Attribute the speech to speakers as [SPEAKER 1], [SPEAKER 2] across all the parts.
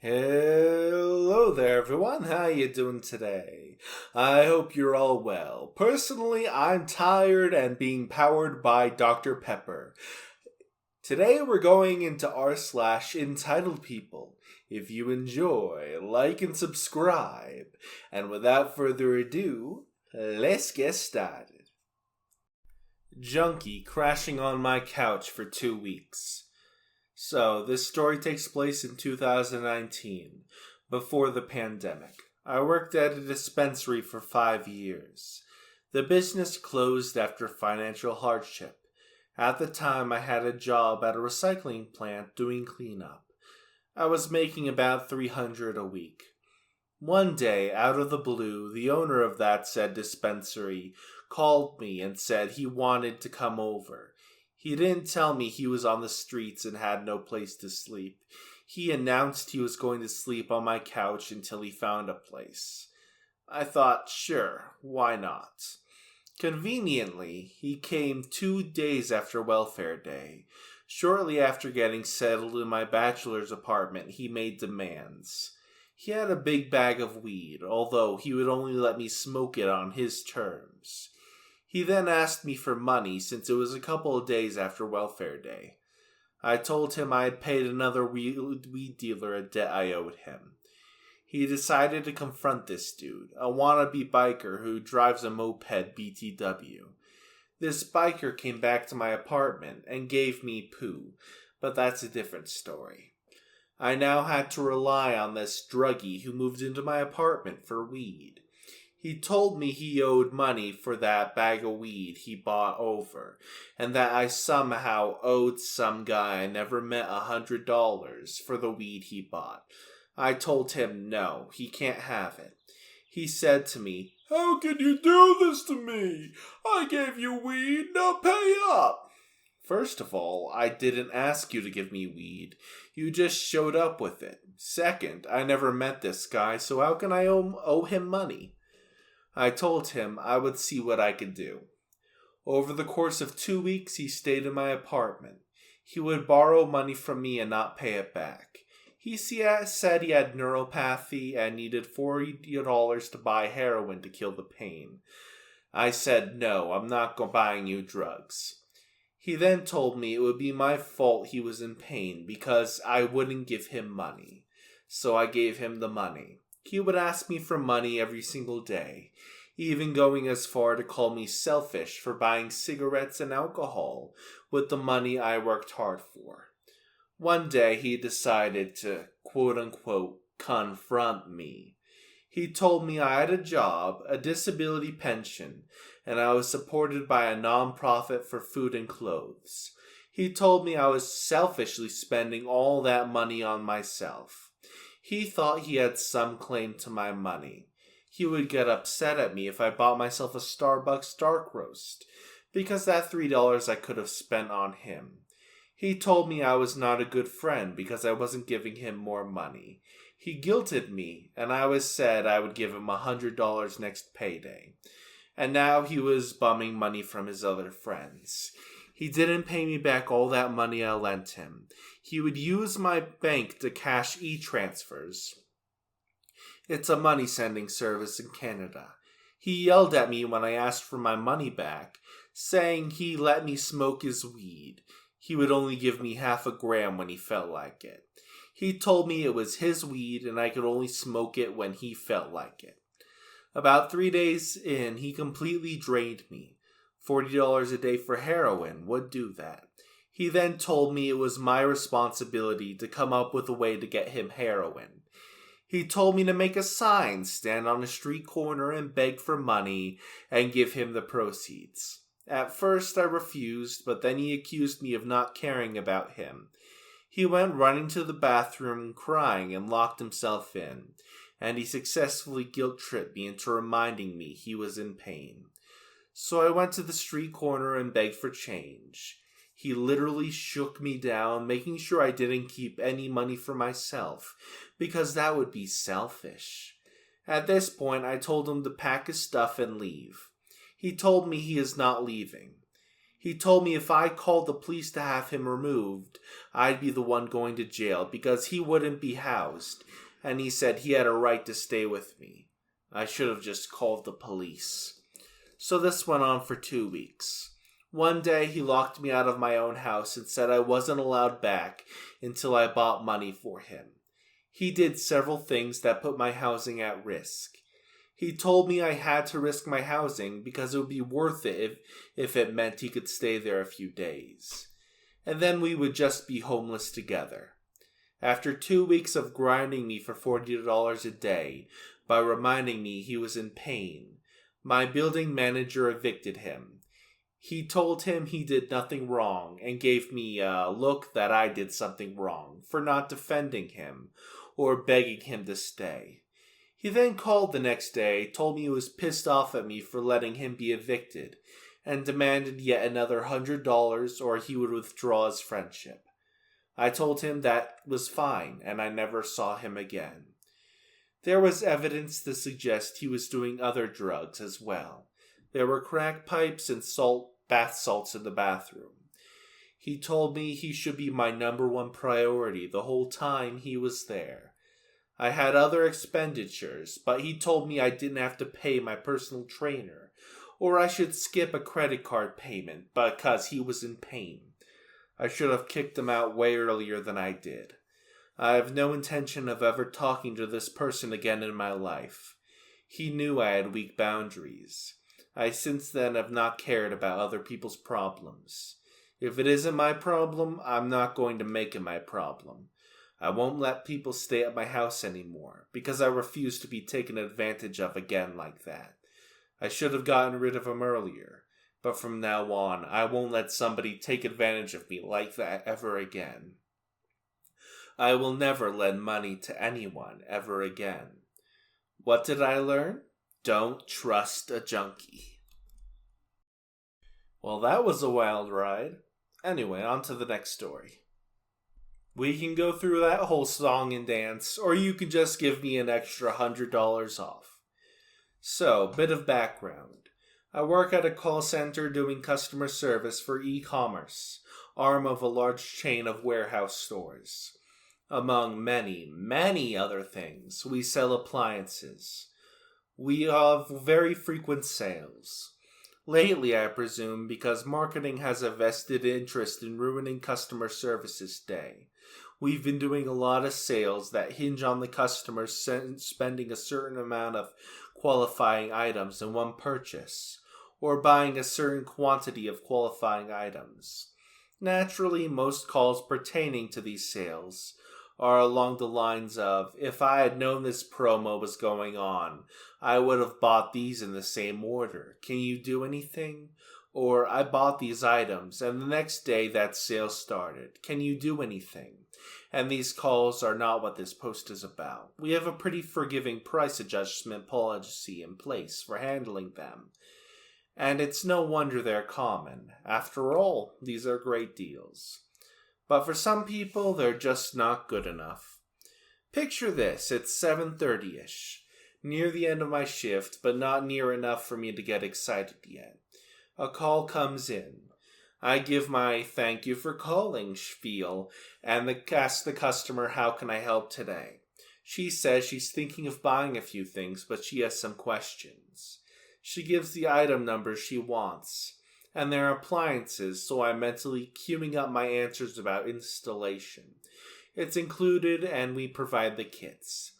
[SPEAKER 1] Hello there, everyone. How you doing today? I hope you're all well. Personally, I'm tired and being powered by Dr. Pepper. Today, we're going into r/entitled people. If you enjoy, like and subscribe. And without further ado, let's get started. Junkie crashing on my couch for 2 weeks. So, this story takes place in 2019, before the pandemic. I worked at a dispensary for 5 years. The business closed after financial hardship. At the time, I had a job at a recycling plant doing cleanup. I was making about $300 a week. One day, out of the blue, the owner of that said dispensary called me and said he wanted to come over. He didn't tell me he was on the streets and had no place to sleep. He announced he was going to sleep on my couch until he found a place. I thought, sure, why not? Conveniently, he came 2 days after Welfare Day. Shortly after getting settled in my bachelor's apartment, he made demands. He had a big bag of weed, although he would only let me smoke it on his terms. He then asked me for money since it was a couple of days after Welfare Day. I told him I had paid another weed dealer a debt I owed him. He decided to confront this dude, a wannabe biker who drives a moped BTW. This biker came back to my apartment and gave me poo, but that's a different story. I now had to rely on this druggie who moved into my apartment for weed. He told me he owed money for that bag of weed he bought over, and that I somehow owed some guy I never met $100 for the weed he bought. I told him no, he can't have it. He said to me, "How can you do this to me? I gave you weed, now pay up." First of all, I didn't ask you to give me weed. You just showed up with it. Second, I never met this guy, so how can I owe him money? I told him I would see what I could do. Over the course of 2 weeks, he stayed in my apartment. He would borrow money from me and not pay it back. He said he had neuropathy and needed $40 to buy heroin to kill the pain. I said, no, I'm not buying you drugs. He then told me it would be my fault he was in pain because I wouldn't give him money. So I gave him the money. He would ask me for money every single day, even going as far to call me selfish for buying cigarettes and alcohol with the money I worked hard for. One day he decided to, quote-unquote, confront me. He told me I had a job, a disability pension, and I was supported by a non-profit for food and clothes. He told me I was selfishly spending all that money on myself. He thought he had some claim to my money. He would get upset at me if I bought myself a Starbucks dark roast, because that $3 I could have spent on him. He told me I was not a good friend because I wasn't giving him more money. He guilted me, and I said I would give him $100 next payday. And now he was bumming money from his other friends. He didn't pay me back all that money I lent him. He would use my bank to cash e-transfers. It's a money-sending service in Canada. He yelled at me when I asked for my money back, saying he let me smoke his weed. He would only give me half a gram when he felt like it. He told me it was his weed and I could only smoke it when he felt like it. About 3 days in, he completely drained me. $40 a day for heroin would do that. He then told me it was my responsibility to come up with a way to get him heroin. He told me to make a sign, stand on a street corner and beg for money, and give him the proceeds. At first I refused, but then he accused me of not caring about him. He went running to the bathroom crying and locked himself in, and he successfully guilt-tripped me into reminding me he was in pain. So I went to the street corner and begged for change. He literally shook me down, making sure I didn't keep any money for myself, because that would be selfish. At this point, I told him to pack his stuff and leave. He told me he is not leaving. He told me if I called the police to have him removed, I'd be the one going to jail because he wouldn't be housed, and he said he had a right to stay with me. I should have just called the police. So this went on for 2 weeks. One day he locked me out of my own house and said I wasn't allowed back until I bought money for him. He did several things that put my housing at risk. He told me I had to risk my housing because it would be worth it if it meant he could stay there a few days. And then we would just be homeless together. After 2 weeks of grinding me for $40 a day by reminding me he was in pain, my building manager evicted him. He told him he did nothing wrong and gave me a look that I did something wrong for not defending him or begging him to stay. He then called the next day, told me he was pissed off at me for letting him be evicted, and demanded yet another $100 or he would withdraw his friendship. I told him that was fine, and I never saw him again. There was evidence to suggest he was doing other drugs as well. There were crack pipes and bath salts in the bathroom. He told me he should be my number one priority the whole time he was there. I had other expenditures, but he told me I didn't have to pay my personal trainer, or I should skip a credit card payment because he was in pain. I should have kicked him out way earlier than I did. I have no intention of ever talking to this person again in my life. He knew I had weak boundaries. I since then have not cared about other people's problems. If it isn't my problem, I'm not going to make it my problem. I won't let people stay at my house anymore, because I refuse to be taken advantage of again like that. I should have gotten rid of him earlier, but from now on, I won't let somebody take advantage of me like that ever again. I will never lend money to anyone ever again. What did I learn? Don't trust a junkie. Well, that was a wild ride. Anyway, on to the next story. We can go through that whole song and dance, or you can just give me an extra $100 off. So, bit of background. I work at a call center doing customer service for e-commerce, arm of a large chain of warehouse stores. Among many, many other things, we sell appliances. We have very frequent sales. Lately, I presume, because marketing has a vested interest in ruining customer service's day. We've been doing a lot of sales that hinge on the customer spending a certain amount of qualifying items in one purchase, or buying a certain quantity of qualifying items. Naturally, most calls pertaining to these sales are along the lines of, if I had known this promo was going on, I would have bought these in the same order. Can you do anything? Or, I bought these items, and the next day that sale started. Can you do anything? And these calls are not what this post is about. We have a pretty forgiving price adjustment policy in place for handling them. And it's no wonder they're common. After all, these are great deals. But for some people, they're just not good enough. Picture this, it's 7:30ish, near the end of my shift, but not near enough for me to get excited yet. A call comes in. I give my thank you for calling spiel and ask the customer how can I help today. She says she's thinking of buying a few things, but she has some questions. She gives the item numbers she wants, and they're appliances, so I'm mentally queuing up my answers about installation. It's included and we provide the kits.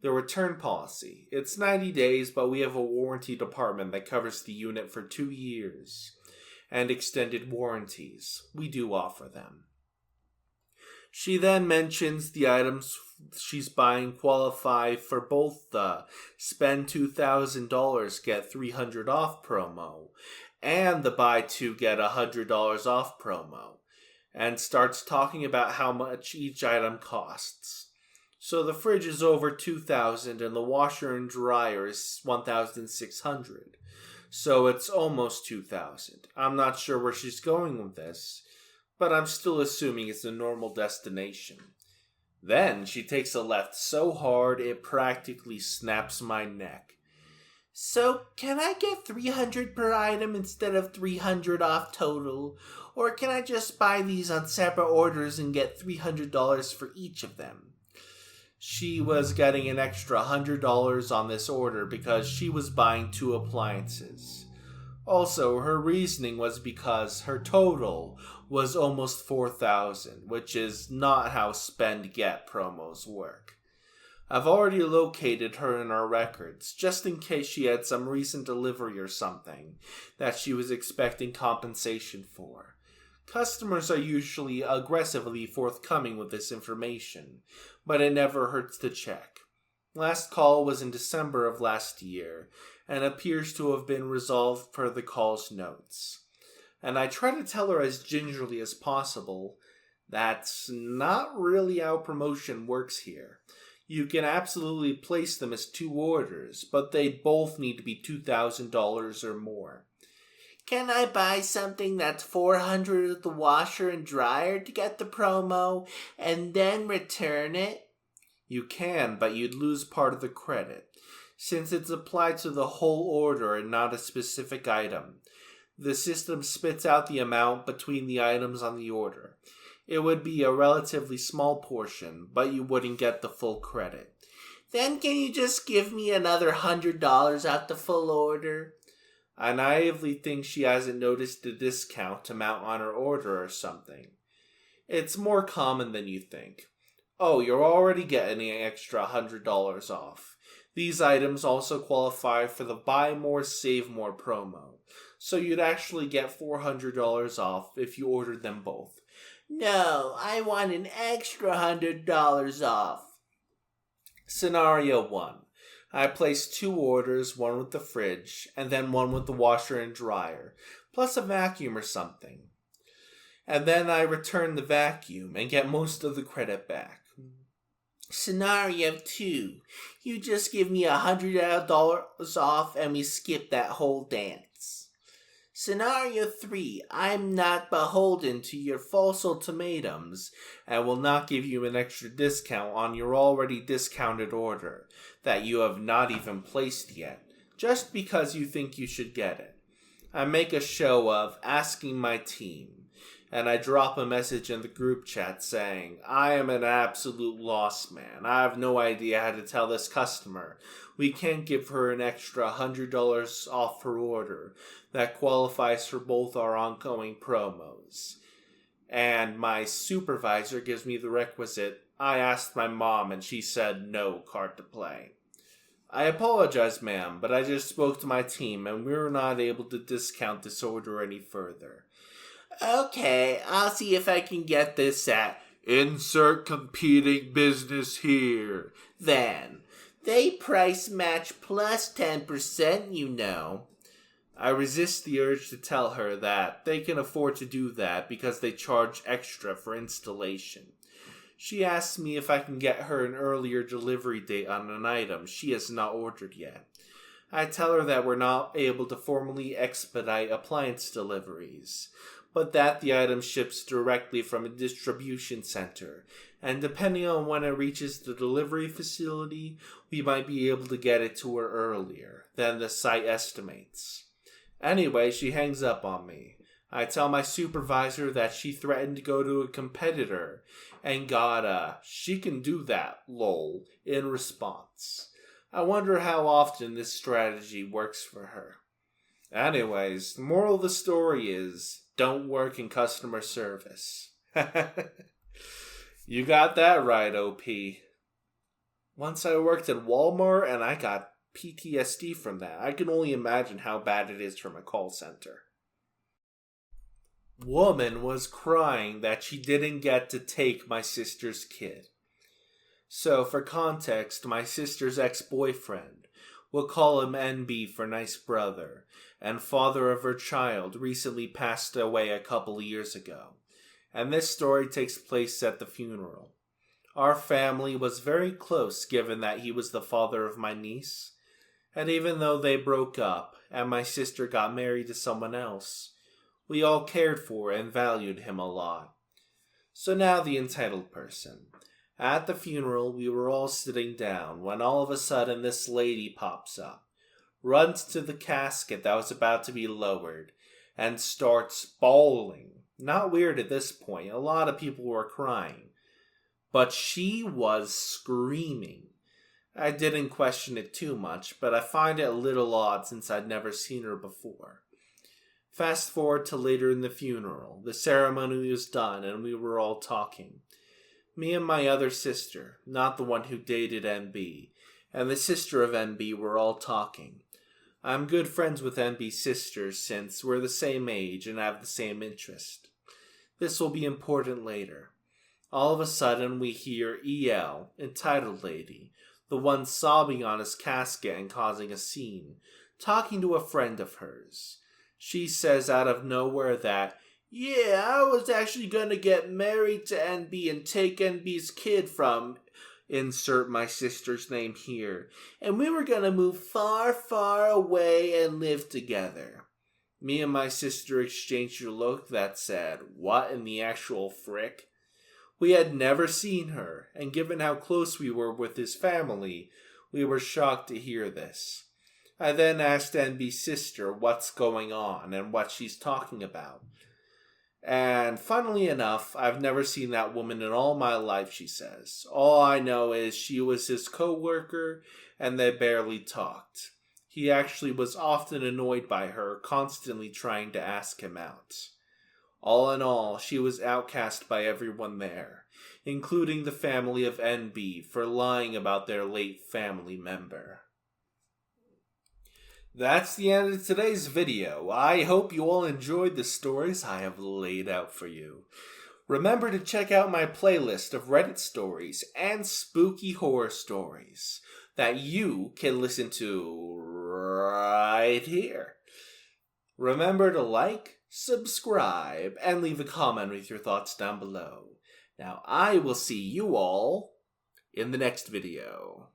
[SPEAKER 1] The return policy. It's 90 days, but we have a warranty department that covers the unit for 2 years. And extended warranties. We do offer them. She then mentions the items she's buying qualify for both the spend $2,000 get $300 off promo and the buy two get $100 off promo, and starts talking about how much each item costs. So the fridge is over $2,000 and the washer and dryer is $1,600. So it's almost $2,000. I'm not sure where she's going with this, but I'm still assuming it's a normal destination. Then she takes a left so hard it practically snaps my neck. So, can I get 300 per item instead of 300 off total? Or can I just buy these on separate orders and get $300 for each of them? She was getting an extra $100 on this order because she was buying 2 appliances. Also, her reasoning was because her total was almost 4,000, which is not how spend get promos work. I've already located her in our records, just in case she had some recent delivery or something that she was expecting compensation for. Customers are usually aggressively forthcoming with this information, but it never hurts to check. Last call was in December of last year, and appears to have been resolved per the call's notes. And I try to tell her as gingerly as possible, that's not really how promotion works here. You can absolutely place them as 2 orders, but they both need to be $2,000 or more. Can I buy something that's 400 at the washer and dryer to get the promo, and then return it? You can, but you'd lose part of the credit, since it's applied to the whole order and not a specific item. The system spits out the amount between the items on the order. It would be a relatively small portion, but you wouldn't get the full credit. Then can you just give me another $100 out the full order? I naively think she hasn't noticed the discount amount on her order or something. It's more common than you think. Oh, you're already getting an extra $100 off. These items also qualify for the Buy More, Save More promo, so you'd actually get $400 off if you ordered them both. No, I want an extra $100 off. Scenario 1. I place 2 orders, one with the fridge, and then one with the washer and dryer, plus a vacuum or something. And then I return the vacuum and get most of the credit back. Scenario 2. You just give me $100 off and we skip that whole dance. Scenario 3. I'm not beholden to your false ultimatums and will not give you an extra discount on your already discounted order that you have not even placed yet, just because you think you should get it. I make a show of asking my team, and I drop a message in the group chat saying, I am an absolute lost man. I have no idea how to tell this customer we can't give her an extra $100 off her order that qualifies for both our ongoing promos. And my supervisor gives me the requisite, I asked my mom and she said no card to play. I apologize, ma'am, but I just spoke to my team and we were not able to discount this order any further. Okay, I'll see if I can get this at insert competing business here. Then, they price match plus 10%, you know. I resist the urge to tell her that they can afford to do that because they charge extra for installation. She asks me if I can get her an earlier delivery date on an item she has not ordered yet. I tell her that we're not able to formally expedite appliance deliveries, but that the item ships directly from a distribution center, and depending on when it reaches the delivery facility, we might be able to get it to her earlier than the site estimates. Anyway, she hangs up on me. I tell my supervisor that she threatened to go to a competitor and got a "she can do that, lol" in response. I wonder how often this strategy works for her. Anyways, the moral of the story is, don't work in customer service. You got that right, OP. Once I worked at Walmart and I got PTSD from that. I can only imagine how bad it is from a call center. Woman was crying that she didn't get to take my sister's kid. So, for context, my sister's ex-boyfriend, we'll call him NB for nice brother, and father of her child, recently passed away a couple of years ago. And this story takes place at the funeral. Our family was very close given that he was the father of my niece. And even though they broke up and my sister got married to someone else, we all cared for and valued him a lot. So now the entitled person. At the funeral, we were all sitting down when all of a sudden this lady pops up, runs to the casket that was about to be lowered, and starts bawling. Not weird at this point, a lot of people were crying. But she was screaming. I didn't question it too much, but I find it a little odd since I'd never seen her before. Fast forward to later in the funeral. The ceremony was done and we were all talking. Me and my other sister, not the one who dated NB, and the sister of NB were all talking. I'm good friends with NB's sisters since we're the same age and have the same interest. This will be important later. All of a sudden we hear EL, entitled lady, the one sobbing on his casket and causing a scene, talking to a friend of hers. She says out of nowhere that, "Yeah, I was actually going to get married to NB and take NB's kid from," insert my sister's name here, "and we were going to move far, far away and live together." Me and my sister exchanged a look that said, "What in the actual frick?" We had never seen her, and given how close we were with his family, we were shocked to hear this. I then asked NB's sister what's going on and what she's talking about. And funnily enough, I've never seen that woman in all my life, she says. All I know is she was his co-worker and they barely talked. He actually was often annoyed by her, constantly trying to ask him out. All in all, she was outcast by everyone there, including the family of NB for lying about their late family member. That's the end of today's video. I hope you all enjoyed the stories I have laid out for you. Remember to check out my playlist of Reddit stories and spooky horror stories that you can listen to right here. Remember to like, subscribe, and leave a comment with your thoughts down below. Now, I will see you all in the next video.